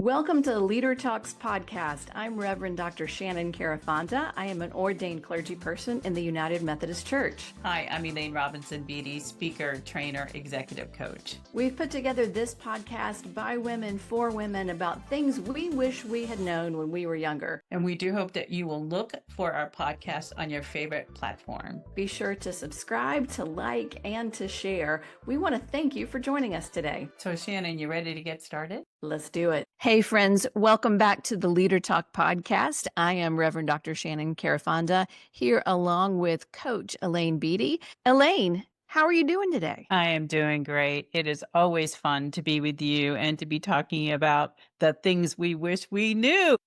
Welcome to the Leader Talks podcast. I'm Reverend Dr. Shannon Karafanda. I am an ordained clergy person in the United Methodist Church. Hi, I'm Elaine Beattie, speaker, trainer, executive coach. We've put together this podcast by women for women about things we wish we had known when we were younger. And we do hope that you will look for our podcast on your favorite platform. Be sure to subscribe, to like, and to share. We want to thank you for joining us today. So Shannon, you ready to get started? Let's do it. Hey friends, welcome back to the Leader Talk podcast. I am Reverend Dr. Shannon Karafanda here along with Coach Elaine Beattie. Elaine, how are you doing today? I am doing great. It is always fun to be with you and to be talking about the things we wish we knew.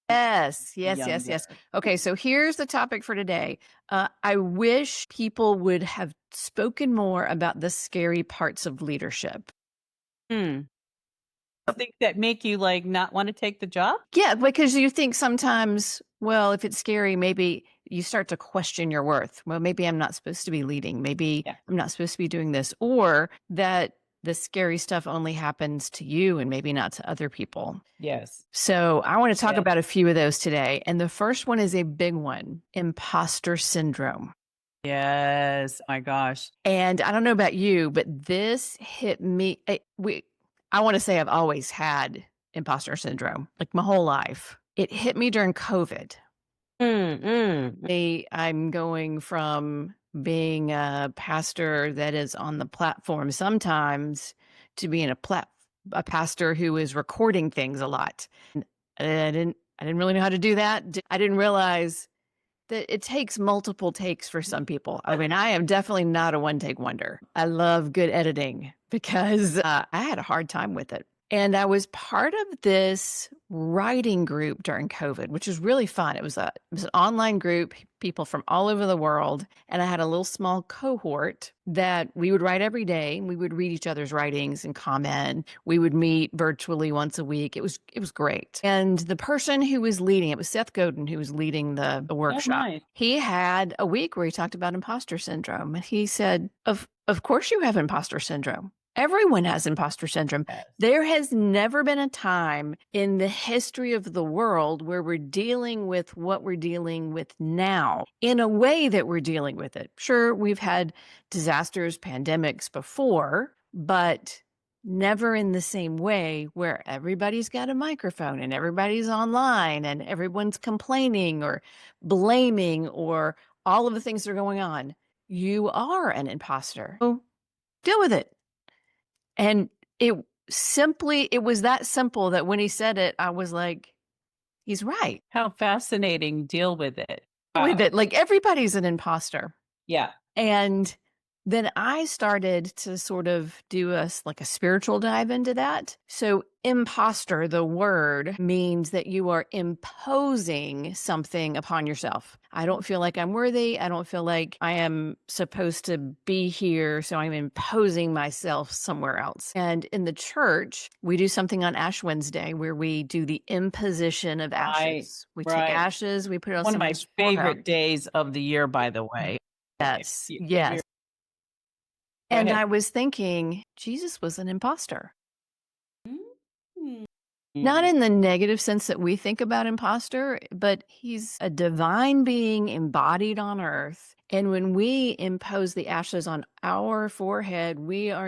Yes. Okay, so here's the topic for today. I wish people would have spoken more about the scary parts of leadership. Things that make you not want to take the job? Yeah, because you think sometimes, well, if it's scary, maybe you start to question your worth. Well, maybe I'm not supposed to be leading. Maybe I'm not supposed to be doing this, or that the scary stuff only happens to you and maybe not to other people. Yes. So I want to talk about a few of those today. And the first one is a big one, imposter syndrome. Yes. Oh my gosh. And I don't know about you, but this hit me. I want to say I've always had imposter syndrome, like my whole life. It hit me during COVID. I'm going from being a pastor that is on the platform sometimes to being a pastor who is recording things a lot. And I didn't really know how to do that. I didn't realize that it takes multiple takes for some people. I mean, I am definitely not a one-take wonder. I love good editing because I had a hard time with it. And I was part of this writing group during COVID, which was really fun. It was an online group, people from all over the world. And I had a little small cohort that we would write every day. We would read each other's writings and comment. We would meet virtually once a week. It was great. And the person who was leading, it was Seth Godin who was leading the workshop. Oh, nice. He had a week where he talked about imposter syndrome. And he said, of course you have imposter syndrome. Everyone has imposter syndrome. Yes. There has never been a time in the history of the world where we're dealing with what we're dealing with now in a way that we're dealing with it. Sure, we've had disasters, pandemics before, but never in the same way where everybody's got a microphone and everybody's online and everyone's complaining or blaming or all of the things that are going on. You are an imposter. So deal with it. And it was that simple that when he said it, I was like, he's right. How fascinating. Deal with it. With it. Like everybody's an imposter. Yeah. And then I started to sort of do a spiritual dive into that. So imposter, the word, means that you are imposing something upon yourself. I don't feel like I'm worthy. I don't feel like I am supposed to be here. So I'm imposing myself somewhere else. And in the church, we do something on Ash Wednesday where we do the imposition of ashes. We take ashes, we put it on one of my favorite days of the year, by the way. Yes. Yes. And I was thinking, Jesus was an imposter. Not in the negative sense that we think about imposter, but he's a divine being embodied on earth. And when we impose the ashes on our forehead, we are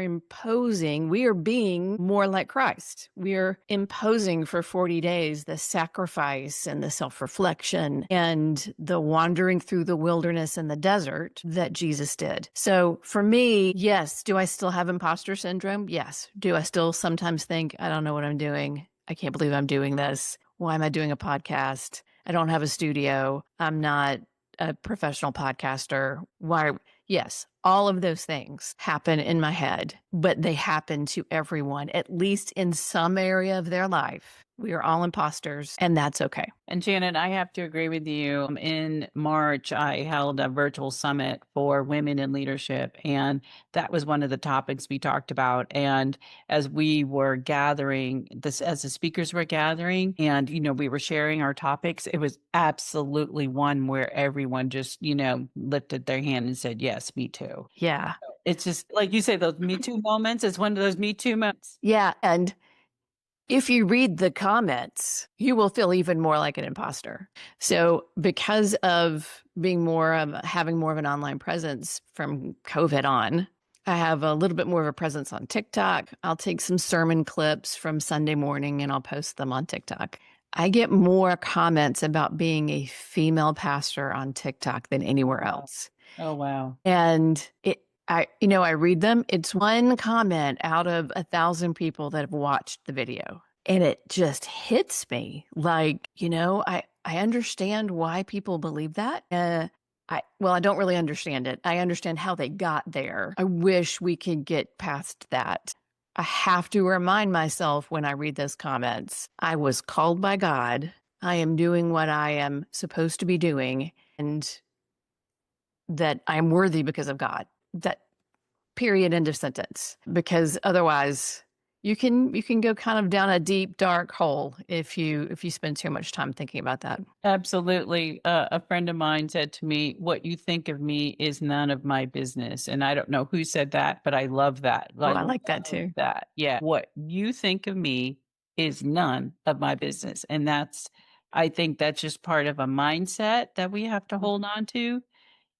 being more like Christ. We are imposing for 40 days the sacrifice and the self-reflection and the wandering through the wilderness and the desert that Jesus did. So for me, yes, do I still have imposter syndrome? Yes. Do I still sometimes think, I don't know what I'm doing? I can't believe I'm doing this. Why am I doing a podcast? I don't have a studio. I'm not a professional podcaster. Why? Yes, all of those things happen in my head, but they happen to everyone, at least in some area of their life. We are all imposters, and that's okay. And Shannon, I have to agree with you. In March, I held a virtual summit for women in leadership, and that was one of the topics we talked about. And as we were gathering, as the speakers were gathering, and we were sharing our topics, it was absolutely one where everyone just lifted their hand and said, "Yes, me too." Yeah, it's just like you say, those Me Too moments. It's one of those Me Too moments. Yeah, and If you read the comments, you will feel even more like an imposter. So, because of being more of having more of an online presence from COVID on, I have a little bit more of a presence on TikTok. I'll take some sermon clips from Sunday morning and I'll post them on TikTok. I get more comments about being a female pastor on TikTok than anywhere Wow. else. Oh, wow. And I read them. It's one comment out of 1,000 people that have watched the video. And it just hits me like, I understand why people believe that. I don't really understand it. I understand how they got there. I wish we could get past that. I have to remind myself when I read those comments, I was called by God. I am doing what I am supposed to be doing. And that I'm worthy because of God. That period, end of sentence. Because otherwise you can go kind of down a deep dark hole if you spend too much time thinking about that. Absolutely. A friend of mine said to me, "What you think of me is none of my business." And I don't know who said that, but I love that. Oh, I I like that love too. that. Yeah. What you think of me is none of my business. And I think that's just part of a mindset that we have to hold on to.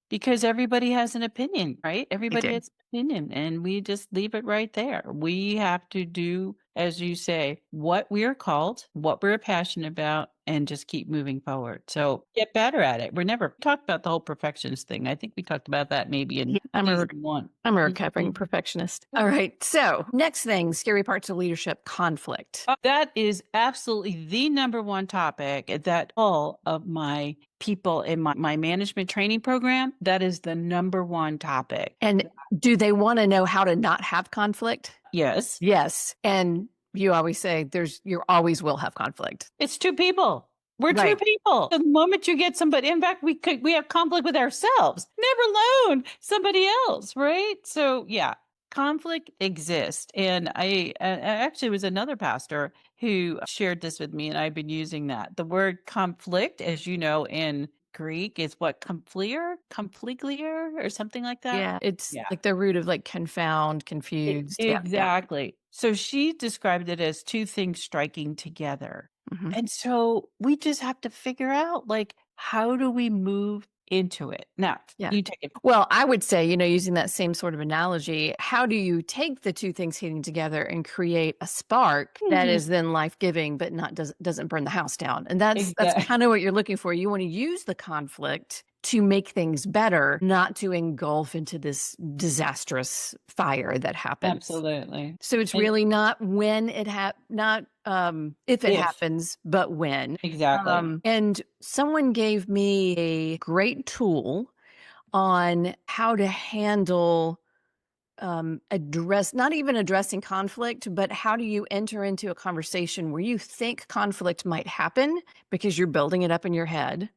Because everybody has an opinion, right? They Everybody do. has an opinion, and we just leave it right there. We have to do, as you say, what we're called, what we're passionate about, and just keep moving forward. So get better at it. We're never talked about the whole perfectionist thing. I think we talked about that maybe in Yeah, season one. I'm a recovering Mhm. perfectionist. All right. So, next thing, scary parts of leadership, conflict. That is absolutely the number one topic that all of my people in my management training program, that is the number one topic. And do they want to know how to not have conflict? Yes. Yes. And you always say you always will have conflict. It's 2 people. We're 2 Right. people. The moment you get somebody in fact, we have conflict with ourselves, never alone somebody else, right? So, yeah, conflict exists, and actually was another pastor who shared this with me, and I've been using that. The word conflict, as you know, in Greek is what? Compliglia, or something like that? Yeah. It's Yeah. like the root of like confound, confused. Yeah. Yeah. Exactly. So she described it as 2 things striking together. Mhm. And so we just have to figure out, like, how do we move into it? Now, Yeah. you take it. Well, I would say, using that same sort of analogy, how do you take the two things hitting together and create a spark that Mhm. is then life-giving, but not doesn't burn the house down? And that's Exactly. kind of what you're looking for. You want to use the conflict to make things better, not to engulf into this disastrous fire that happens. Absolutely. So it's And really not not if it if. happens, but when. Exactly. And someone gave me a great tool on how to handle address not even addressing conflict, but how do you enter into a conversation where you think conflict might happen because you're building it up in your head.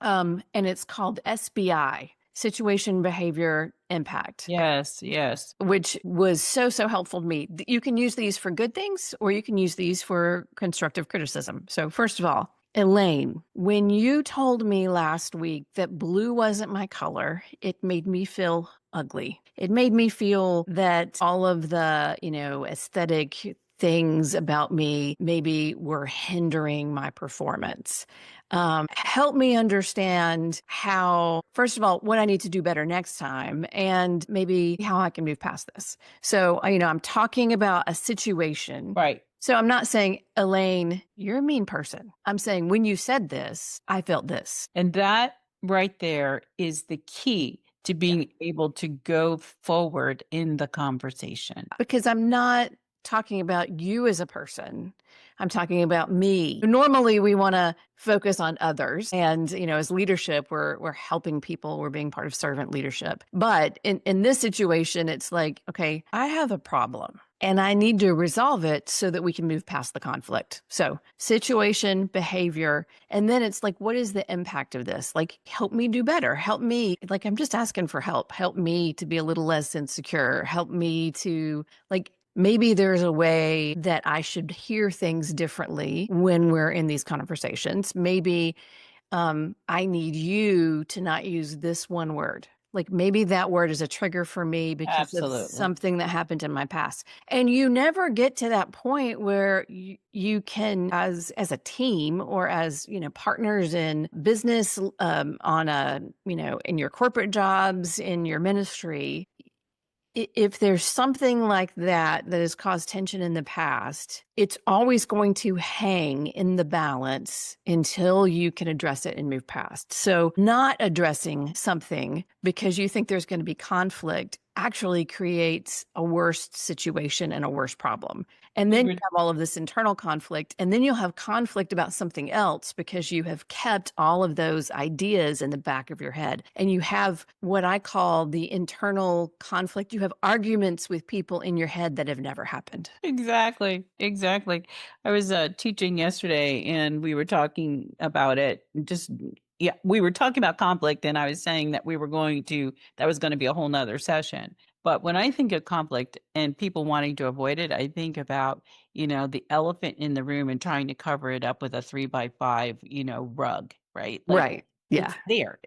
And it's called SBI, situation behavior impact, Yes, yes. which was so helpful to me. You can use these for good things or you can use these for constructive criticism. So first of all, Elaine, when you told me last week that blue wasn't my color, it made me feel ugly. It made me feel that all of the, aesthetic things about me maybe were hindering my performance. Help me understand how, first of all, what I need to do better next time, and maybe how I can move past this. So, I'm talking about a situation. Right. So I'm not saying, Elaine, you're a mean person. I'm saying, when you said this, I felt this. And that right there is the key to being able to go forward in the conversation. Because I'm not talking about you as a person. I'm talking about me. Normally we want to focus on others and as leadership we're helping people, we're being part of servant leadership. But in this situation it's like, okay, I have a problem and I need to resolve it so that we can move past the conflict. So, situation, behavior, and then it's like, what is the impact of this? Like, help me do better. Help me. Like, I'm just asking for help. Help me to be a little less insecure. Help me to, like, maybe there's a way that I should hear things differently when we're in these conversations. Maybe I need you to not use this one word. Like, maybe that word is a trigger for me because of Absolutely. something that happened in my past. And you never get to that point where you can, as a team or as, partners in business, on a, in your corporate jobs, in your ministry, if there's something like that that has caused tension in the past, it's always going to hang in the balance until you can address it and move past. So, not addressing something because you think there's going to be conflict actually creates a worse situation and a worse problem. And We then you were have all of this internal conflict, and then you'll have conflict about something else because you have kept all of those ideas in the back of your head. And you have what I call the internal conflict. You have arguments with people in your head that have never happened. Exactly, exactly. I was teaching yesterday and we were talking about it. Just yeah, we were talking about conflict, and I was saying that that was going to be a whole nother session. But when I think of conflict and people wanting to avoid it, I think about, the elephant in the room and trying to cover it up with a 3 by 5, rug, right? Like Right. Yeah.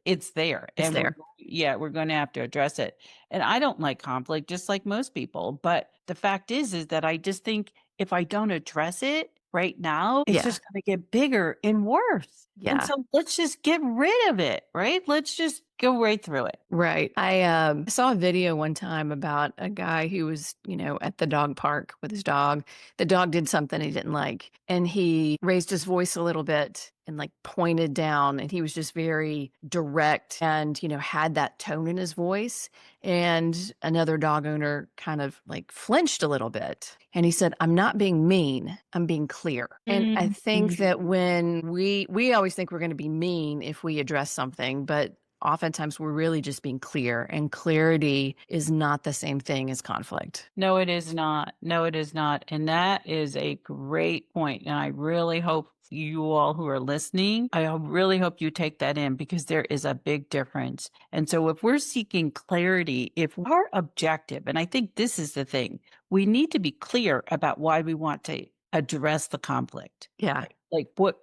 it's there. It's And there. we're going to have to address it. And I don't like conflict just like most people, but the fact is that I just think if I don't address it right now, it's Yeah. just going to get bigger and worse. And Yeah. so let's just get rid of it, right? Let's just go right through it. Right. I saw a video one time about a guy who was, at the dog park with his dog. The dog did something he didn't like, and he raised his voice a little bit and like pointed down, and he was just very direct and, had that tone in his voice. And another dog owner kind of like flinched a little bit. And he said, "I'm not being mean, I'm being clear." And I think Mhm. that when we always think we're going to be mean if we address something, but oftentimes we're really just being clear, and clarity is not the same thing as conflict. No, it is not. No, it is not. And that is a great point. And I really hope you all who are listening, really hope you take that in because there is a big difference. And so if we're seeking clarity, if our objective, and I think this is the thing, we need to be clear about why we want to address the conflict. Yeah, Right? Like what,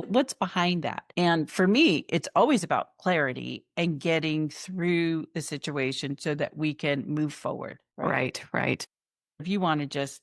what's behind that? And for me, it's always about clarity and getting through the situation so that we can move forward. Right. right, right. If you wanna just,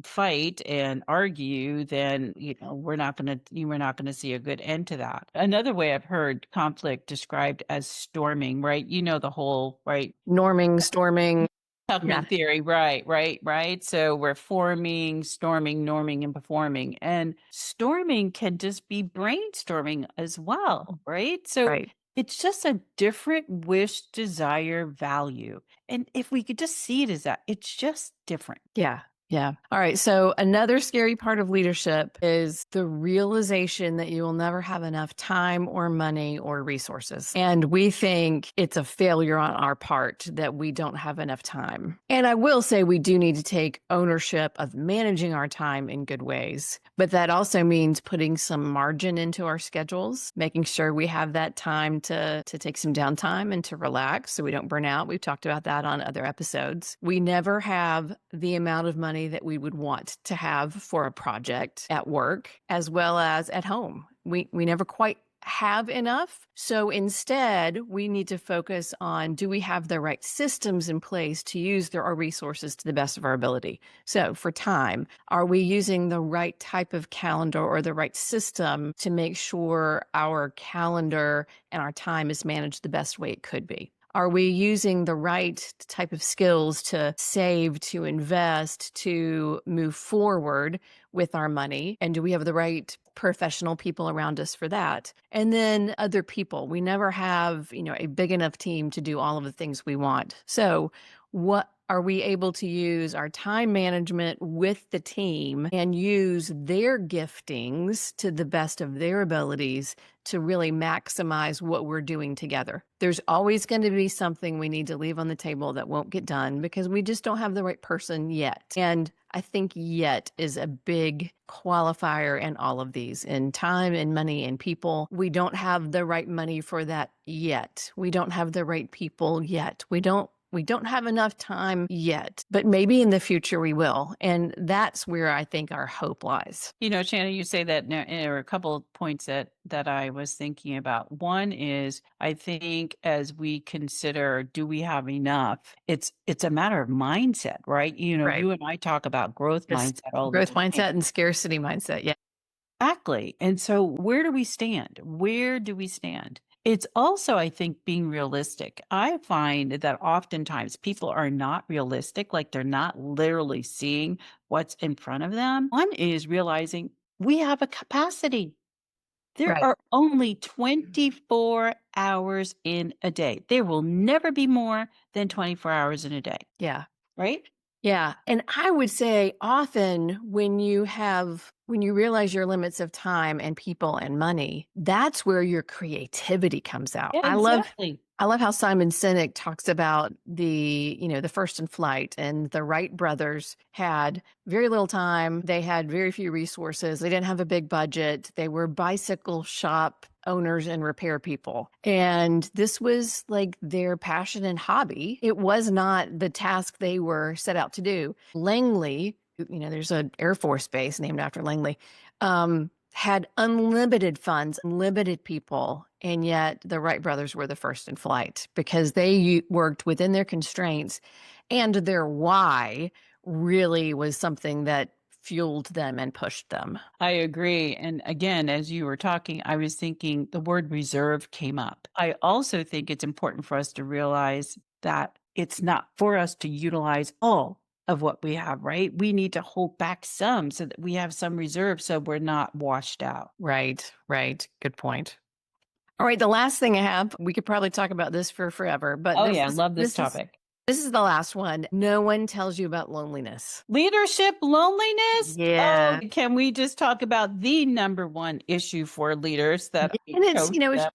fight and argue, then, we're not gonna see a good end to that. Another way I've heard conflict described as storming, right? You know the whole right? Norming, storming. Yeah, Tuckman theory, right, right, right. So we're forming, storming, norming, and performing. And storming can just be brainstorming as well, right? So right. it's just a different wish, desire, value. And if we could just see it as that, it's just different. Yeah. Yeah. All right. So, another scary part of leadership is the realization that you will never have enough time or money or resources. And we think it's a failure on our part that we don't have enough time. And I will say we do need to take ownership of managing our time in good ways. But that also means putting some margin into our schedules, making sure we have that time to take some downtime and to relax so we don't burn out. We've talked about that on other episodes. We never have the amount of money that we would want to have for a project at work as well as at home. We never quite have enough. So instead, we need to focus on, do we have the right systems in place to use our resources to the best of our ability? So for time, are we using the right type of calendar or the right system to make sure our calendar and our time is managed the best way it could be? Are we using the right type of skills to save, to invest, to move forward with our money? And do we have the right professional people around us for that? And then other people. We never have, a big enough team to do all of the things we want. So, what are we able to use our time management with the team and use their giftings to the best of their abilities to really maximize what we're doing together? There's always going to be something we need to leave on the table that won't get done because we just don't have the right person yet. And I think yet is a big qualifier in all of these, in time and money and people. We don't have the right money for that yet. We don't have the right people yet. We don't We don't have enough time yet, but maybe in the future we will. And that's where I think our hope lies. Shannon, you say that there are a couple of points that I was thinking about. One is I think as we consider do we have enough, it's a matter of mindset, right? Right. You and I talk about growth It's mindset all the growth time. mindset and scarcity mindset. Yeah. Exactly. And so where do we stand? Where do we stand? It's also, I think, being realistic. I find that oftentimes people are not realistic, like they're not literally seeing what's in front of them. One is realizing we have a capacity. There Right. are only 24 hours in a day. There will never be more than 24 hours in a day, Yeah. right? Yeah, and I would say often when you realize your limits of time and people and money, that's where your creativity comes out. Yeah, exactly. I love how Simon Sinek talks about the first in flight, and the Wright brothers had very little time. They had very few resources. They didn't have a big budget. They were bicycle shop owners and repair people. And this was like their passion and hobby. It was not the task they were set out to do. Langley, there's an Air Force base named after Langley, had unlimited funds, unlimited people, and yet the Wright brothers were the first in flight because they worked within their constraints, and their why really was something that fueled them and pushed them. I agree. And again, as you were talking, I was thinking the word reserve came up. I also think it's important for us to realize that it's not for us to utilize all of what we have, right? We need to hold back some so that we have some reserve so we're not washed out. Right, right. Good point. All right, the last thing I have, we could probably talk about this for forever, but Oh, yeah, I love this topic. this is the last one. No one tells you about loneliness. Leadership loneliness? Oh, Yeah. can we just talk about the number one issue for leaders that Yeah, and it's, coach them?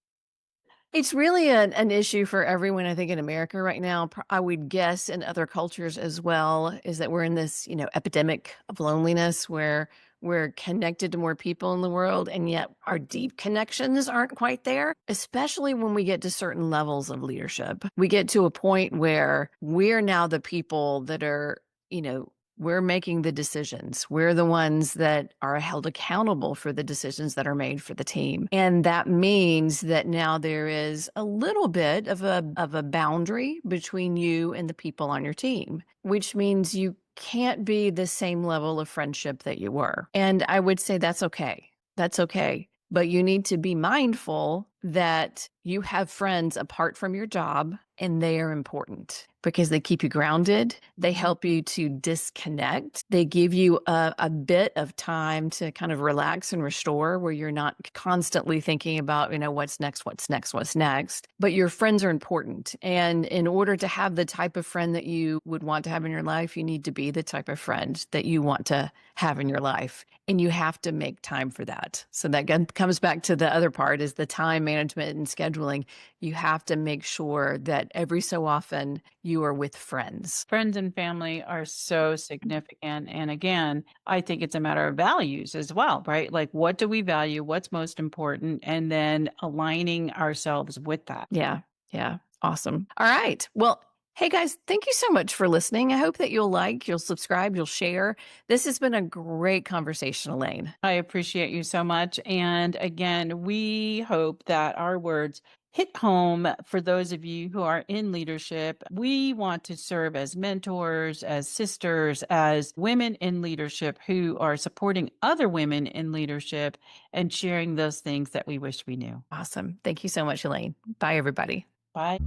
it's really an issue for everyone, I think, in America right now. I would guess in other cultures as well, is that we're in this, epidemic of loneliness where we're connected to more people in the world, and yet our deep connections aren't quite there, especially when we get to certain levels of leadership. We get to a point where we're now the people that are, you know, we're making the decisions. We're the ones that are held accountable for the decisions that are made for the team. And that means that now there is a little bit of a boundary between you and the people on your team, which means you can't be the same level of friendship that you were. And I would say that's okay. That's okay. But you need to be mindful that you have friends apart from your job, and they are important because they keep you grounded. They help you to disconnect. They give you a bit of time to kind of relax and restore where you're not constantly thinking about, what's next, what's next, what's next. But your friends are important. And in order to have the type of friend that you would want to have in your life, you need to be the type of friend that you want to have in your life. And you have to make time for that. So that comes back to the other part is the time management and scheduling. You have to make sure that every so often you are with friends. Friends and family are so significant. And again, I think it's a matter of values as well, right? Like, what do we value? What's most important? And then aligning ourselves with that. Yeah. Yeah. Awesome. All right. Well, hey guys, thank you so much for listening. I hope that you'll subscribe, you'll share. This has been a great conversation, Elaine. I appreciate you so much. And again, we hope that our words hit home for those of you who are in leadership. We want to serve as mentors, as sisters, as women in leadership who are supporting other women in leadership and sharing those things that we wish we knew. Awesome. Thank you so much, Elaine. Bye, everybody. Bye.